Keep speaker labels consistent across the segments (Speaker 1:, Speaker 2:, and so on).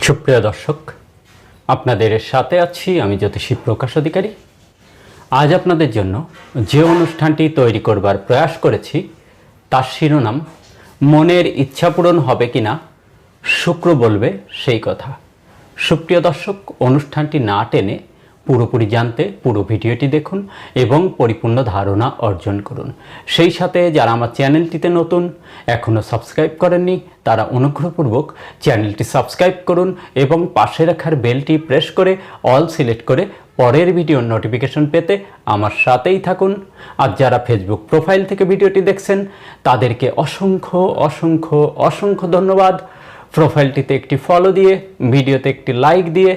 Speaker 1: সুপ্রিয় দর্শক, আপনাদের সাথে আছি আমি জ্যোতিষী প্রকাশ অধিকারী। আজ আপনাদের জন্য যে অনুষ্ঠানটি তৈরি করবার প্রয়াস করেছি তার শিরোনাম মনের ইচ্ছা পূরণ হবে কিনা শুক্র বলবে সেই কথা। সুপ্রিয় দর্শক, অনুষ্ঠানটি না টেনে পুরোপুরি জানতে পুরো ভিডিওটি দেখুন এবং পরিপূর্ণ ধারণা অর্জন করুন। সেই সাথে যারা আমার চ্যানেলটিতে নতুন, এখনও সাবস্ক্রাইব করেননি, তারা অনুগ্রহপূর্বক চ্যানেলটি সাবস্ক্রাইব করুন এবং পাশে রাখার বেলটি প্রেস করে অল সিলেক্ট করে পরের ভিডিওর নোটিফিকেশন পেতে আমার সাথেই থাকুন। আর যারা ফেসবুক প্রোফাইল থেকে ভিডিওটি দেখছেন তাদেরকে অসংখ্য অসংখ্য অসংখ্য ধন্যবাদ। প্রোফাইলটিতে একটি ফলো দিয়ে, ভিডিওতে একটি লাইক দিয়ে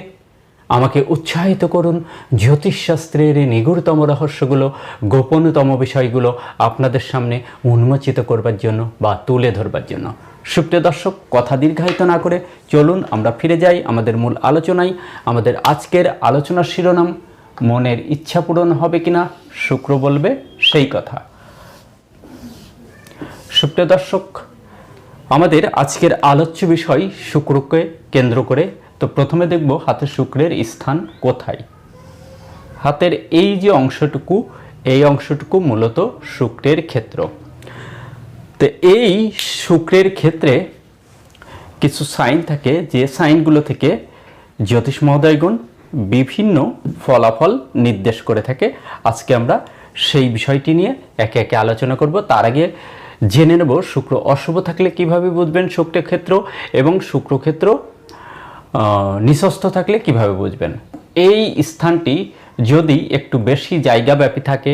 Speaker 1: আমাকে উৎসাহিত করুন জ্যোতিষশাস্ত্রের এই নিগূঢ়তম রহস্যগুলো, গোপনতম বিষয়গুলো আপনাদের সামনে উন্মোচিত করবার জন্য বা তুলে ধরবার জন্য। সুপ্রিয় দর্শক, কথা দীর্ঘায়িত না করে চলুন আমরা ফিরে যাই আমাদের মূল আলোচনায়। আমাদের আজকের আলোচনার শিরোনাম মনের ইচ্ছা পূরণ হবে কিনা শুক্র বলবে সেই কথা। সুপ্রিয় দর্শক, আমাদের আজকের আলোচ্য বিষয় শুক্রকে কেন্দ্র করে। তো প্রথমে দেখব হাতের শুক্রের স্থান কোথায়। হাতের এই যে অংশটুকু, এই অংশটুকু মূলত শুক্রের ক্ষেত্র। তো এই শুক্রের ক্ষেত্রে কিছু সাইন থাকে, যে সাইনগুলো থেকে জ্যোতিষ মহোদয়গণ বিভিন্ন ফলাফল নির্দেশ করে থাকে। আজকে আমরা সেই বিষয়টি নিয়ে একে একে আলোচনা করব। তার আগে জেনে নেব শুক্র অশুভ থাকলে কিভাবে বুঝবেন শুক্রের ক্ষেত্র, এবং শুক্রক্ষেত্র নিঃস্বস্থ থাকলে কিভাবে বুঝবেন। এই স্থানটি যদি একটু বেশি জায়গাব্যাপী থাকে,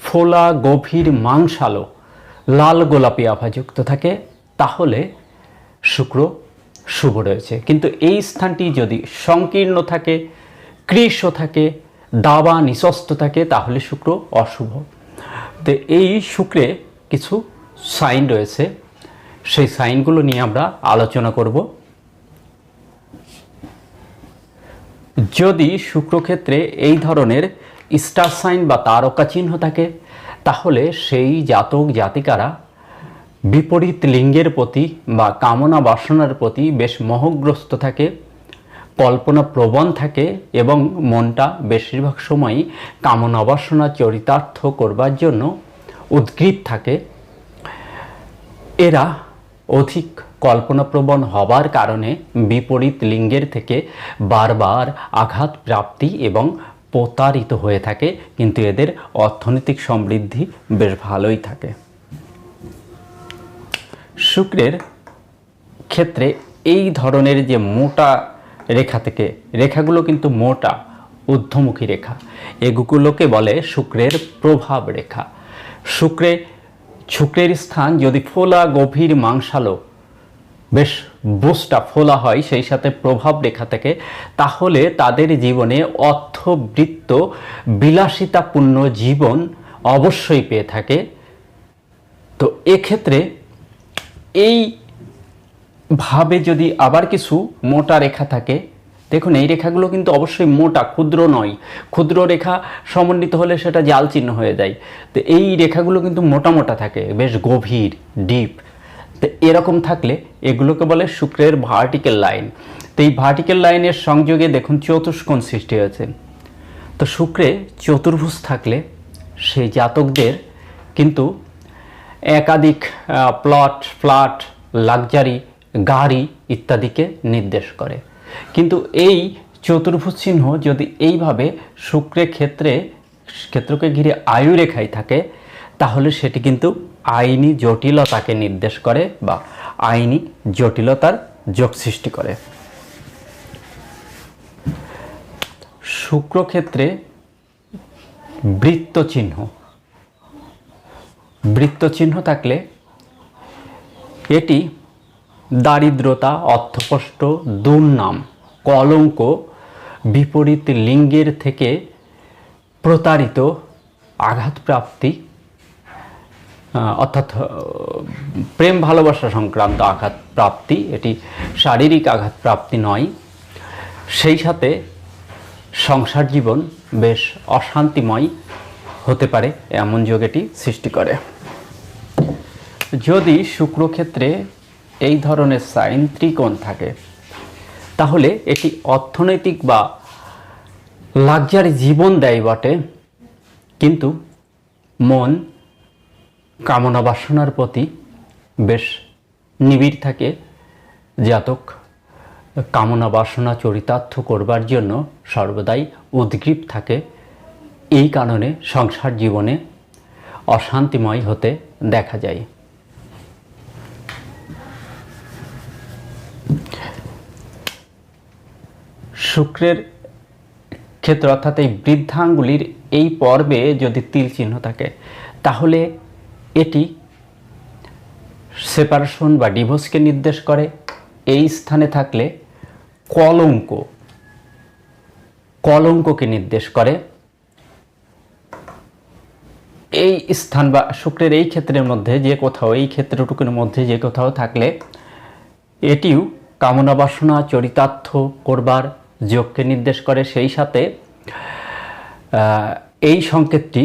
Speaker 1: ফোলা, গভীর, মাংসালো, লাল গোলাপি আভাযুক্ত থাকে, তাহলে শুক্র শুভ রয়েছে। কিন্তু এই স্থানটি যদি সংকীর্ণ থাকে, কৃশ থাকে, দাবা নিঃস্বস্থ থাকে, তাহলে শুক্র অশুভ। তো এই শুক্রে কিছু সাইন রয়েছে, সেই সাইনগুলো নিয়ে আমরা আলোচনা করব। যদি শুক্রক্ষেত্রে এই ধরনের স্টার সাইন বা তারকা চিহ্ন থাকে, তাহলে সেই জাতক জাতিকারা বিপরীত লিঙ্গের প্রতি বা কামনা বাসনার প্রতি বেশ মোহগ্রস্ত থাকে, কল্পনা প্রবণ থাকে এবং মনটা বেশিরভাগ সময়ই কামনা বাসনা চরিতার্থ করবার জন্য উদ্গ্রীব থাকে। এরা অধিক কল্পনাপ্রবণ হবার কারণে বিপরীত লিঙ্গের থেকে বারবার আঘাত প্রাপ্তি এবং প্রতারিত হয়ে থাকে, কিন্তু এদের অর্থনৈতিক সমৃদ্ধি বেশ ভালোই থাকে। শুক্রের ক্ষেত্রে এই ধরনের যে মোটা রেখা থেকে, রেখাগুলো কিন্তু মোটা ঊর্ধ্বমুখী রেখা, এগুলোকে বলে শুক্রের প্রভাব রেখা। শুক্রের স্থান যদি ফোলা, গভীর, মাংসালো, বেশ বোসটা ফোলা হয়, সেই সাথে প্রভাব রেখা থেকে, তাহলে তাদের জীবনে অর্থবৃত্ত বিলাসিতাপূর্ণ জীবন অবশ্যই পেয়ে থাকে। তো এক্ষেত্রে এইভাবে যদি আবার কিছু মোটা রেখা থাকে, দেখুন এই রেখাগুলো কিন্তু অবশ্যই মোটা, ক্ষুদ্র নয়। ক্ষুদ্র রেখা সমন্বিত হলে সেটা জাল চিহ্ন হয়ে যায়। তো এই রেখাগুলো কিন্তু মোটা মোটা থাকে, বেশ গভীর, ডিপ। তো এরকম থাকলে এগুলোকে বলে শুক্রের ভার্টিক্যাল লাইন। তো এই ভার্টিক্যাল লাইনের সংযোগে দেখুন চতুষ্কোণ সৃষ্টি হয়েছে। তো শুক্রে চতুর্ভুজ থাকলে সেই জাতকদের কিন্তু একাধিক প্লট, ফ্ল্যাট, লাক্সারি, গাড়ি ইত্যাদিকে নির্দেশ করে। কিন্তু এই চতুর্ভুজ চিহ্ন যদি এইভাবে শুক্রের ক্ষেত্রকে ঘিরে আয়ু রেখায় থাকে, তাহলে সেটি কিন্তু আইনি জটিলতাকে নির্দেশ করে বা আইনি জটিলতার যোগ সৃষ্টি করে। শুক্রক্ষেত্রে বৃত্ত চিহ্ন থাকলে এটি দারিদ্রতা, অর্থকষ্ট, দুর্নাম, কলঙ্ক, বিপরীত লিঙ্গের থেকে প্রতারিত, আঘাতপ্রাপ্তি, অর্থাৎ প্রেম ভালোবাসা সংক্রান্ত আঘাতপ্রাপ্তি, এটি শারীরিক আঘাতপ্রাপ্তি নয়। সেই সাথে সংসার জীবন বেশ অশান্তিময় হতে পারে, এমন যোগ এটি সৃষ্টি করে। যদি শুক্রক্ষেত্রে এই ধরনের সাইন ত্রিকোণ থাকে, তাহলে এটি অর্থনৈতিক বা লাক্সারি জীবন দেয় বটে, কিন্তু মন কামনা বাসনার প্রতি বেশ নিবিড় থাকে। জাতক কামনা বাসনা চরিতার্থ করবার জন্য সর্বদাই উদ্গ্রীব থাকে। এই কারণে সংসার জীবনে অশান্তিময় হতে দেখা যায়। শুক্রের ক্ষেত্রে অর্থাৎ এই বৃদ্ধাঙ্গুলির এই পর্বে যদি তিল চিহ্ন থাকে, তাহলে এটি সেপারেশন বা ডিভোর্সকে নির্দেশ করে। এই স্থানে থাকলে কলঙ্ককে নির্দেশ করে। এই স্থান বা শুক্রের এই ক্ষেত্রের মধ্যে যে কোথাও, এই ক্ষেত্রটুকুর মধ্যে যে কোথাও থাকলে এটিও কামনা বাসনা চরিতার্থ করবার যোগকে নির্দেশ করে। সেই সাথে এই সংকেতটি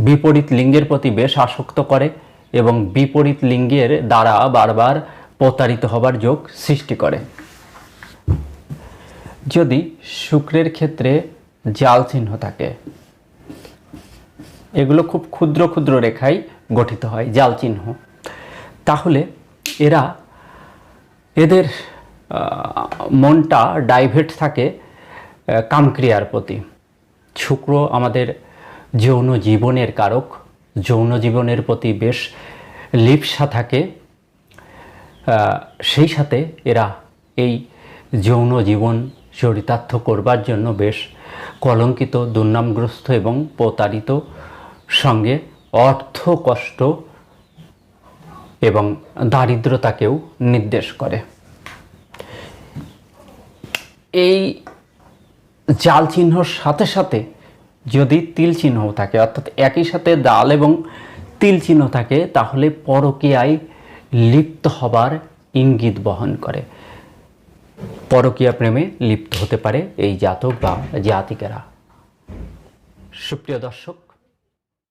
Speaker 1: বিপরীত লিঙ্গের প্রতি বেশ আসক্ত করে এবং বিপরীত লিঙ্গের দ্বারা বারবার প্রতারিত হবার যোগ সৃষ্টি করে। যদি শুক্রের ক্ষেত্রে জাল চিহ্ন থাকে, এগুলো খুব ক্ষুদ্র ক্ষুদ্র রেখায় গঠিত হয়, জাল চিহ্ন, তাহলে এদের মনটা ডাইভার্ট থাকে কামক্রিয়ার প্রতি। শুক্র আমাদের যৌন জীবনের কারক, যৌন জীবনের প্রতি বেশ লিপ্সা থাকে। সেই সাথে এরা এই যৌন জীবন চরিতার্থ করবার জন্য বেশ কলঙ্কিত, দুর্নামগ্রস্ত এবং প্রতারিত, সঙ্গে অর্থ কষ্ট এবং দারিদ্রতাকেও নির্দেশ করে। এই জাল চিহ্নর সাথে সাথে যদি তিল চিহ্নও থাকে, অর্থাৎ একই সাথে দাল এবং তিল চিহ্ন থাকে, তাহলে পরকীয়ায় লিপ্ত হবার ইঙ্গিত বহন করে। পরকীয়া প্রেমে লিপ্ত হতে পারে এই জাতক বা জাতিকেরা। সুপ্রিয় দর্শক,